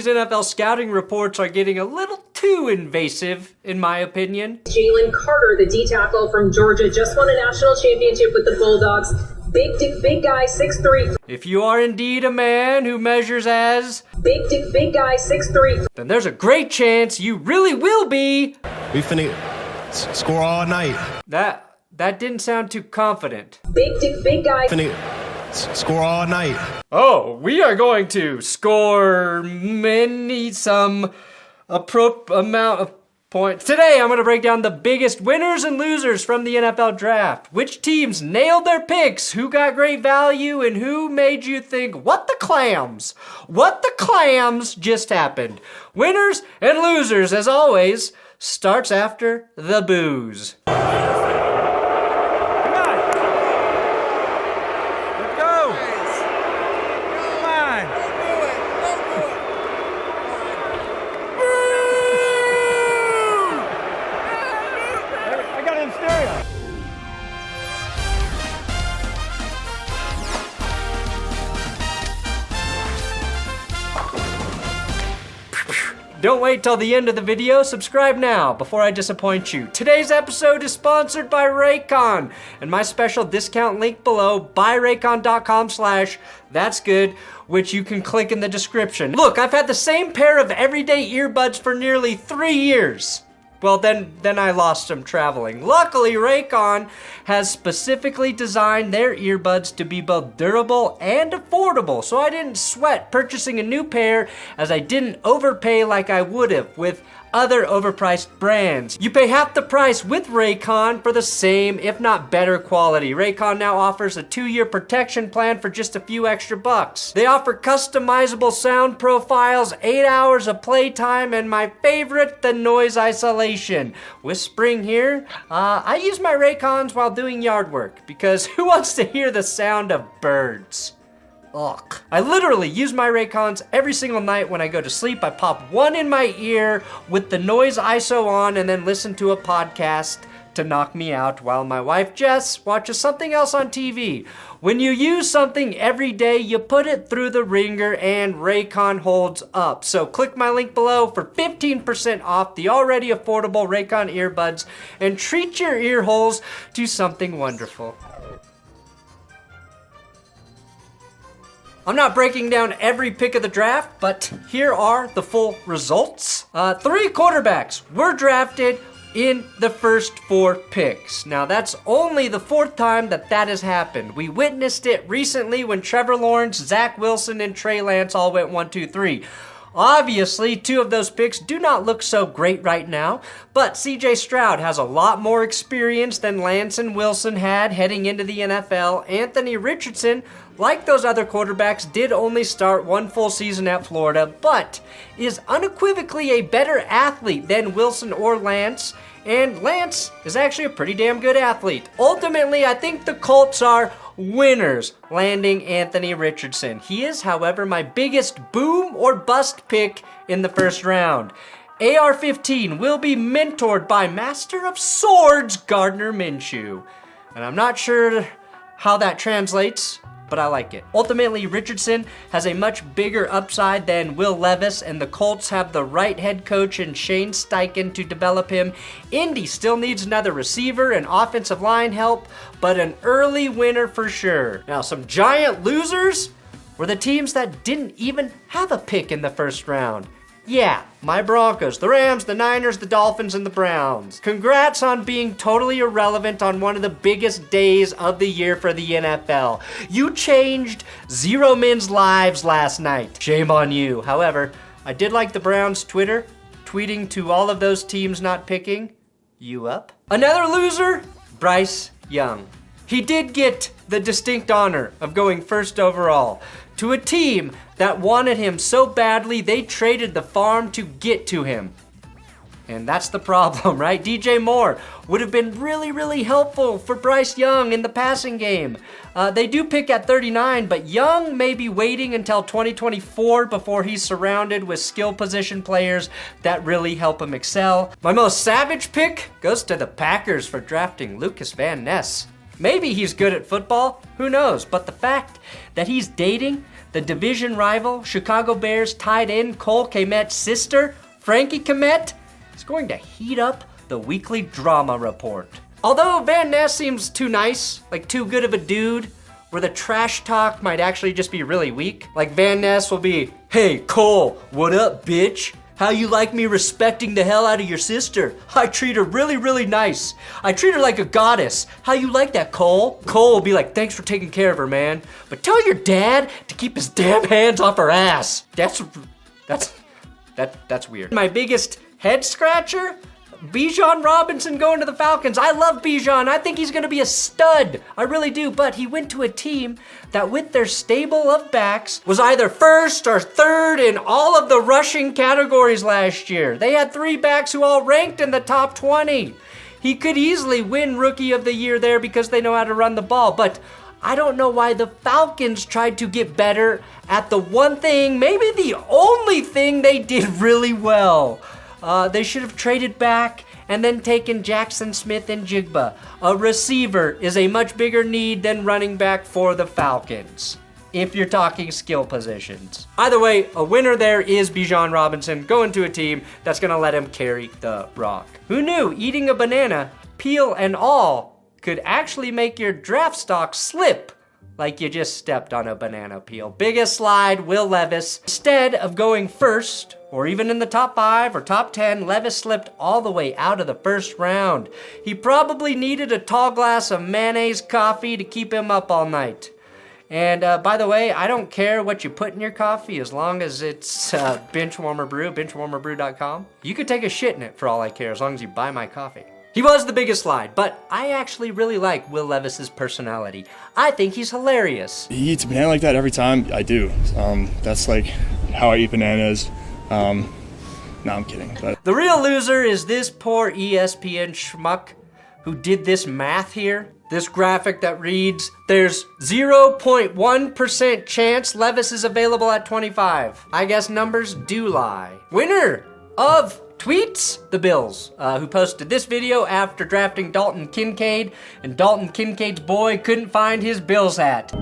These NFL scouting reports are getting a little too invasive, in my opinion. Jalen Carter, the D-tackle from Georgia, just won a national championship with the Bulldogs. Big guy, 6'3". If you are indeed a man who measures as big guy, 6'3". then there's a great chance you really will be. We finna score all night. That didn't sound too confident. Big guy. Finna score all night. Oh, we are going to score amount of points. Today, I'm going to break down the biggest winners and losers from the NFL draft. Which teams nailed their picks, who got great value, and who made you think, what the clams? What the clams just happened? Winners and losers, as always, starts after the booze. Don't wait till the end of the video, subscribe now before I disappoint you. Today's episode is sponsored by Raycon, and my special discount link below, buyraycon.com/thatsgood, which you can click in the description. Look, I've had the same pair of everyday earbuds for nearly 3 years. Well, then I lost some traveling. Luckily, Raycon has specifically designed their earbuds to be both durable and affordable, so I didn't sweat purchasing a new pair as I didn't overpay like I would have with other overpriced brands. You pay half the price with Raycon for the same, if not better quality. Raycon now offers a 2-year protection plan for just a few extra bucks. They offer customizable sound profiles, 8 hours of playtime, and my favorite, the noise isolation. Whispering here, I use my Raycons while doing yard work because who wants to hear the sound of birds? Ugh. I literally use my Raycons every single night when I go to sleep. I pop one in my ear with the noise ISO on and then listen to a podcast to knock me out while my wife Jess watches something else on TV. When you use something every day, you put it through the ringer and Raycon holds up. So click my link below for 15% off the already affordable Raycon earbuds and treat your ear holes to something wonderful. I'm not breaking down every pick of the draft, but here are the full results. 3 quarterbacks were drafted in the first 4 picks. Now that's only the 4th time that has happened. We witnessed it recently when Trevor Lawrence, Zach Wilson, and Trey Lance all went 1, 2, 3. Obviously, 2 of those picks do not look so great right now, but CJ Stroud has a lot more experience than Lance and Wilson had heading into the NFL. Anthony Richardson, like those other quarterbacks, did only start 1 full season at Florida, but is unequivocally a better athlete than Wilson or Lance, and Lance is actually a pretty damn good athlete. Ultimately, I think the Colts are winners landing Anthony Richardson. He is, however, my biggest boom or bust pick in the first round. AR-15 will be mentored by Master of Swords Gardner Minshew. And I'm not sure how that translates, but I like it. Ultimately, Richardson has a much bigger upside than Will Levis, and the Colts have the right head coach in Shane Steichen to develop him. Indy still needs another receiver and offensive line help, but an early winner for sure. Now, some giant losers were the teams that didn't even have a pick in the first round. Yeah, my Broncos, the Rams, the Niners, the Dolphins, and the Browns. Congrats on being totally irrelevant on one of the biggest days of the year for the NFL. You changed 0 men's lives last night. Shame on you. However, I did like the Browns' Twitter, tweeting to all of those teams not picking you up. Another loser, Bryce Young. He did get the distinct honor of going first overall to a team that wanted him so badly they traded the farm to get to him. And that's the problem, right? DJ Moore would have been really, really helpful for Bryce Young in the passing game. They do pick at 39, but Young may be waiting until 2024 before he's surrounded with skill position players that really help him excel. My most savage pick goes to the Packers for drafting Lucas Van Ness. Maybe he's good at football, who knows? But the fact that he's dating the division rival, Chicago Bears tight end Cole Kmet's sister, Frankie Kmet, is going to heat up the weekly drama report. Although Van Ness seems too nice, like too good of a dude, where the trash talk might actually just be really weak. Like Van Ness will be, "Hey Cole, what up bitch? How you like me respecting the hell out of your sister? I treat her really, really nice. I treat her like a goddess. How you like that, Cole?" Cole will be like, "Thanks for taking care of her, man. But tell your dad to keep his damn hands off her ass." That's weird. My biggest head scratcher? Bijan Robinson going to the Falcons. I love Bijan. I think he's going to be a stud. I really do. But he went to a team that with their stable of backs was either first or third in all of the rushing categories last year. They had 3 backs who all ranked in the top 20. He could easily win Rookie of the Year there because they know how to run the ball. But I don't know why the Falcons tried to get better at the one thing, maybe the only thing they did really well. They should have traded back and then taken Jackson Smith and Jigba. A receiver is a much bigger need than running back for the Falcons, if you're talking skill positions. Either way, a winner there is Bijan Robinson going to a team that's going to let him carry the rock. Who knew eating a banana, peel and all, could actually make your draft stock slip like you just stepped on a banana peel? Biggest slide, Will Levis. Instead of going first, or even in the top 5 or top 10, Levis slipped all the way out of the first round. He probably needed a tall glass of mayonnaise coffee to keep him up all night. And by the way, I don't care what you put in your coffee as long as it's Benchwarmer Brew, benchwarmerbrew.com. You could take a shit in it for all I care as long as you buy my coffee. He was the biggest slide, but I actually really like Will Levis's personality. I think he's hilarious. He eats a banana like that every time. I do. That's like how I eat bananas. No, I'm kidding. But the real loser is this poor ESPN schmuck who did this math here. This graphic that reads, there's 0.1% chance Levis is available at 25. I guess numbers do lie. Winner of tweets, the Bills, who posted this video after drafting Dalton Kincaid, and Dalton Kincaid's boy couldn't find his Bills hat.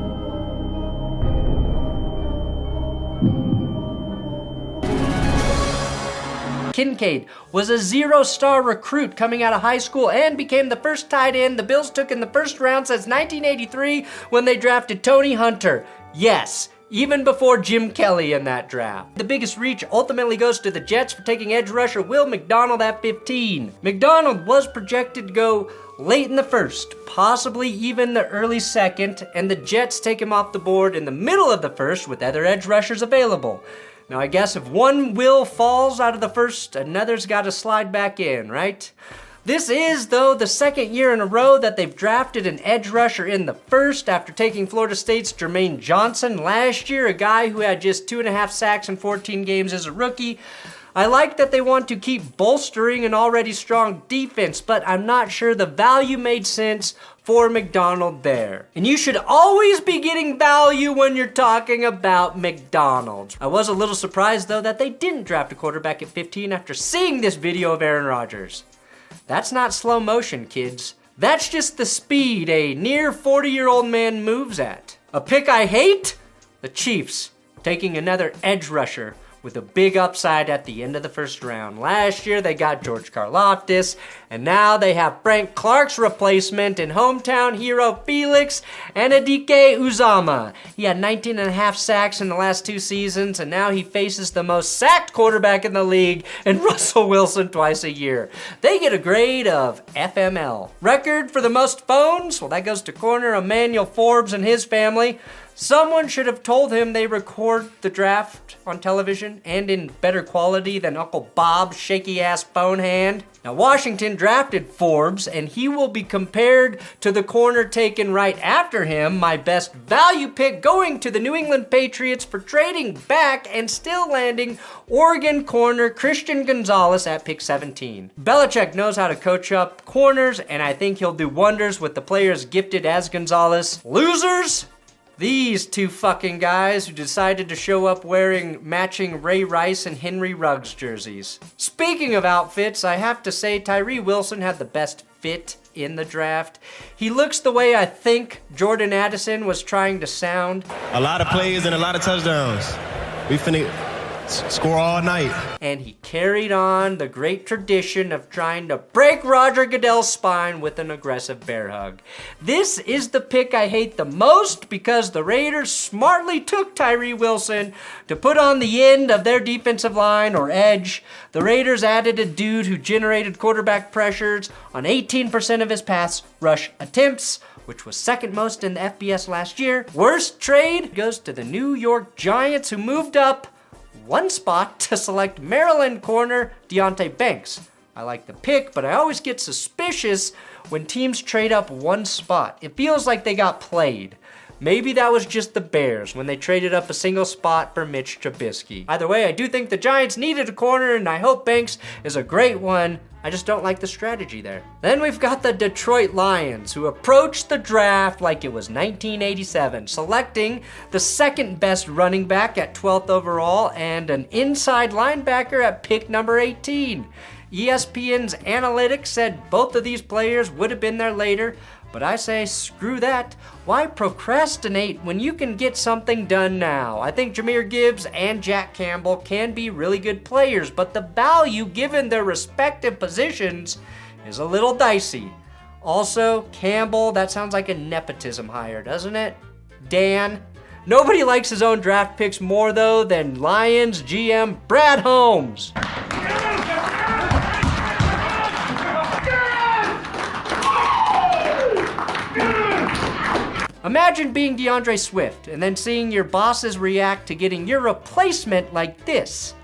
Kincaid was a 0-star recruit coming out of high school and became the first tight end the Bills took in the first round since 1983 when they drafted Tony Hunter. Yes, even before Jim Kelly in that draft. The biggest reach ultimately goes to the Jets for taking edge rusher Will McDonald at 15. McDonald was projected to go late in the first, possibly even the early second, and the Jets take him off the board in the middle of the first with other edge rushers available. Now I guess if one Will falls out of the first, another's got to slide back in, right? This is, though, the second year in a row that they've drafted an edge rusher in the first after taking Florida State's Jermaine Johnson last year, a guy who had just 2.5 sacks in 14 games as a rookie. I like that they want to keep bolstering an already strong defense, but I'm not sure the value made sense for McDonald there. And you should always be getting value when you're talking about McDonald's. I was a little surprised, though, that they didn't draft a quarterback at 15 after seeing this video of Aaron Rodgers. That's not slow motion, kids. That's just the speed a near 40-year-old man moves at. A pick I hate? The Chiefs taking another edge rusher with a big upside at the end of the first round. Last year they got George Karlaftis, and now they have Frank Clark's replacement in hometown hero Felix Anadike Uzama. He had 19.5 sacks in the last 2 seasons, and now he faces the most sacked quarterback in the league in Russell Wilson twice a year. They get a grade of FML. Record for the most phones? Well, that goes to corner Emmanuel Forbes and his family. Someone should have told him they record the draft on television and in better quality than Uncle Bob's shaky-ass phone hand. Now, Washington drafted Forbes, and he will be compared to the corner taken right after him, my best value pick going to the New England Patriots for trading back and still landing Oregon corner Christian Gonzalez at pick 17. Belichick knows how to coach up corners, and I think he'll do wonders with the players gifted as Gonzalez. Losers? These 2 fucking guys who decided to show up wearing matching Ray Rice and Henry Ruggs jerseys. Speaking of outfits, I have to say Tyree Wilson had the best fit in the draft. He looks the way I think Jordan Addison was trying to sound. A lot of plays and a lot of touchdowns. We finna score all night. And he carried on the great tradition of trying to break Roger Goodell's spine with an aggressive bear hug. This is the pick I hate the most because the Raiders smartly took Tyree Wilson to put on the end of their defensive line or edge. The Raiders added a dude who generated quarterback pressures on 18% of his pass rush attempts, which was second most in the FBS last year. Worst trade goes to the New York Giants, who moved up one spot to select Maryland corner Deonte Banks. I like the pick, but I always get suspicious when teams trade up one spot. It feels like they got played. Maybe that was just the Bears when they traded up a single spot for Mitch Trubisky. Either way, I do think the Giants needed a corner, and I hope Banks is a great one. I just don't like the strategy there. Then we've got the Detroit Lions, who approached the draft like it was 1987, selecting the second best running back at 12th overall and an inside linebacker at pick number 18. ESPN's analytics said both of these players would have been there later, but I say screw that. Why procrastinate when you can get something done now? I think Jahmyr Gibbs and Jack Campbell can be really good players, but the value given their respective positions is a little dicey. Also, Campbell, that sounds like a nepotism hire, doesn't it? Dan. Nobody likes his own draft picks more though than Lions GM Brad Holmes. Imagine being DeAndre Swift and then seeing your bosses react to getting your replacement like this.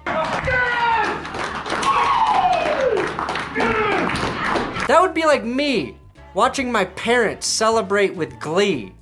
That would be like me watching my parents celebrate with glee,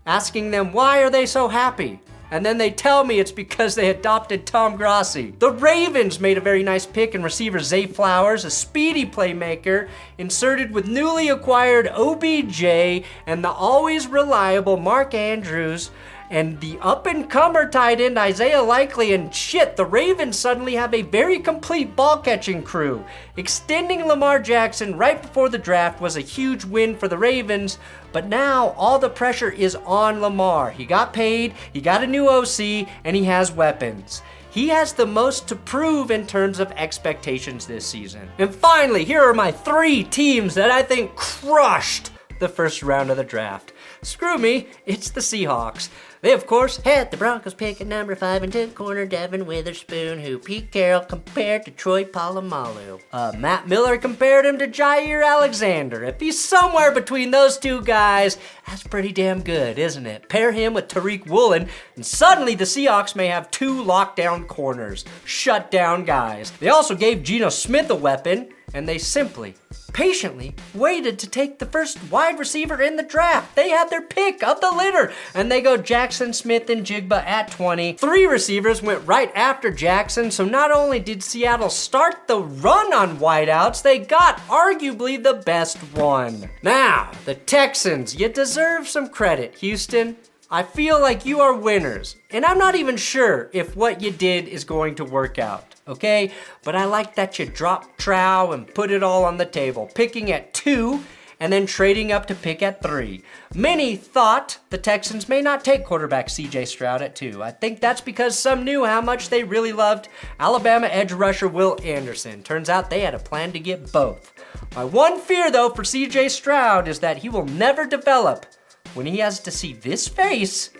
asking them why are they so happy? And then they tell me it's because they adopted Tom Grossi. The Ravens made a very nice pick in receiver Zay Flowers, a speedy playmaker, inserted with newly acquired OBJ and the always reliable Mark Andrews and the up-and-comer tight end Isaiah Likely, and shit, the Ravens suddenly have a very complete ball-catching crew. Extending Lamar Jackson right before the draft was a huge win for the Ravens, but now all the pressure is on Lamar. He got paid, he got a new OC, and he has weapons. He has the most to prove in terms of expectations this season. And finally, here are my 3 teams that I think crushed the first round of the draft. Screw me, it's the Seahawks. They, of course, had the Broncos pick at number 5 and took corner Devon Witherspoon, who Pete Carroll compared to Troy Polamalu. Matt Miller compared him to Jair Alexander. If he's somewhere between those two guys, that's pretty damn good, isn't it? Pair him with Tariq Woolen, and suddenly the Seahawks may have 2 lockdown corners, shut down guys. They also gave Geno Smith a weapon, and they simply, patiently waited to take the first wide receiver in the draft. They had their pick of the litter, and they go Jackson Smith and Jigba at 20. 3 receivers went right after Jackson, so not only did Seattle start the run on wideouts, they got arguably the best one. Now, the Texans, you deserve some credit, Houston. I feel like you are winners, and I'm not even sure if what you did is going to work out, okay? But I like that you dropped trow and put it all on the table, picking at 2 and then trading up to pick at 3. Many thought the Texans may not take quarterback CJ Stroud at 2. I think that's because some knew how much they really loved Alabama edge rusher Will Anderson. Turns out they had a plan to get both. My one fear, though, for CJ Stroud is that he will never develop when he has to see this face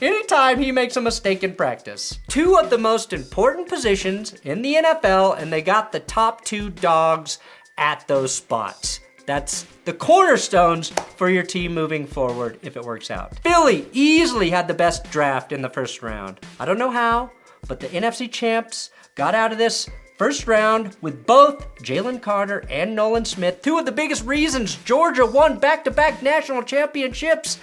anytime he makes a mistake in practice. 2 of the most important positions in the NFL, and they got the top 2 dogs at those spots. That's the cornerstones for your team moving forward if it works out. Philly easily had the best draft in the first round. I don't know how, but the NFC champs got out of this first round with both Jalen Carter and Nolan Smith, 2 of the biggest reasons Georgia won back-to-back national championships.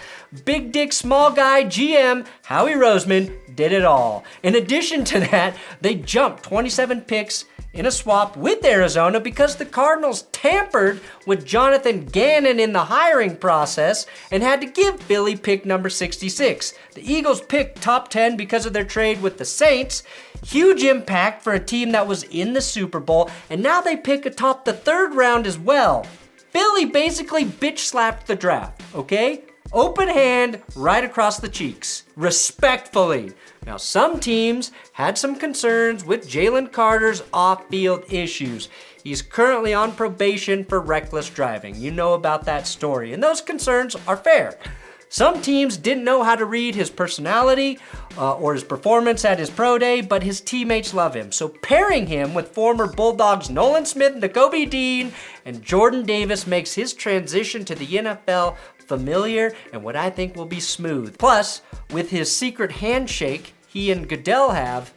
Big dick, small guy GM Howie Roseman did it all. In addition to that, they jumped 27 picks in a swap with Arizona because the Cardinals tampered with Jonathan Gannon in the hiring process and had to give Philly pick number 66. The Eagles picked top 10 because of their trade with the Saints. Huge impact for a team that was in the Super Bowl, and now they pick atop the 3rd round as well. Philly basically bitch slapped the draft, okay? Open hand, right across the cheeks, respectfully. Now, some teams had some concerns with Jalen Carter's off-field issues. He's currently on probation for reckless driving. You know about that story, and those concerns are fair. Some teams didn't know how to read his personality or his performance at his pro day, but his teammates love him. So pairing him with former Bulldogs Nolan Smith, Nakobe Dean, and Jordan Davis makes his transition to the NFL familiar and what I think will be smooth. Plus, with his secret handshake he and Goodell have,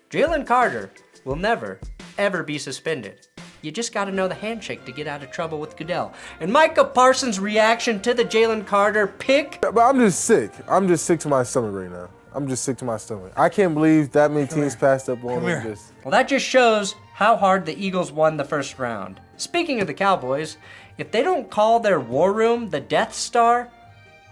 Jalen Carter will never, ever be suspended. You just got to know the handshake to get out of trouble with Goodell. And Micah Parsons' reaction to the Jalen Carter pick. But I'm just sick. I'm just sick to my stomach right now. I'm just sick to my stomach. I can't believe that many teams passed up on him. Well, that just shows how hard the Eagles won the first round. Speaking of the Cowboys, if they don't call their war room the Death Star,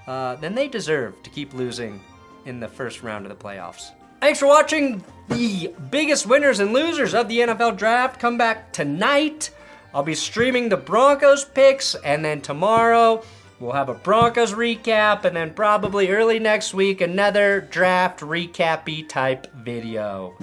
then they deserve to keep losing in the first round of the playoffs. Thanks for watching. The biggest winners and losers of the NFL draft come back tonight. I'll be streaming the Broncos picks, and then tomorrow we'll have a Broncos recap, and then probably early next week another draft recap-y type video.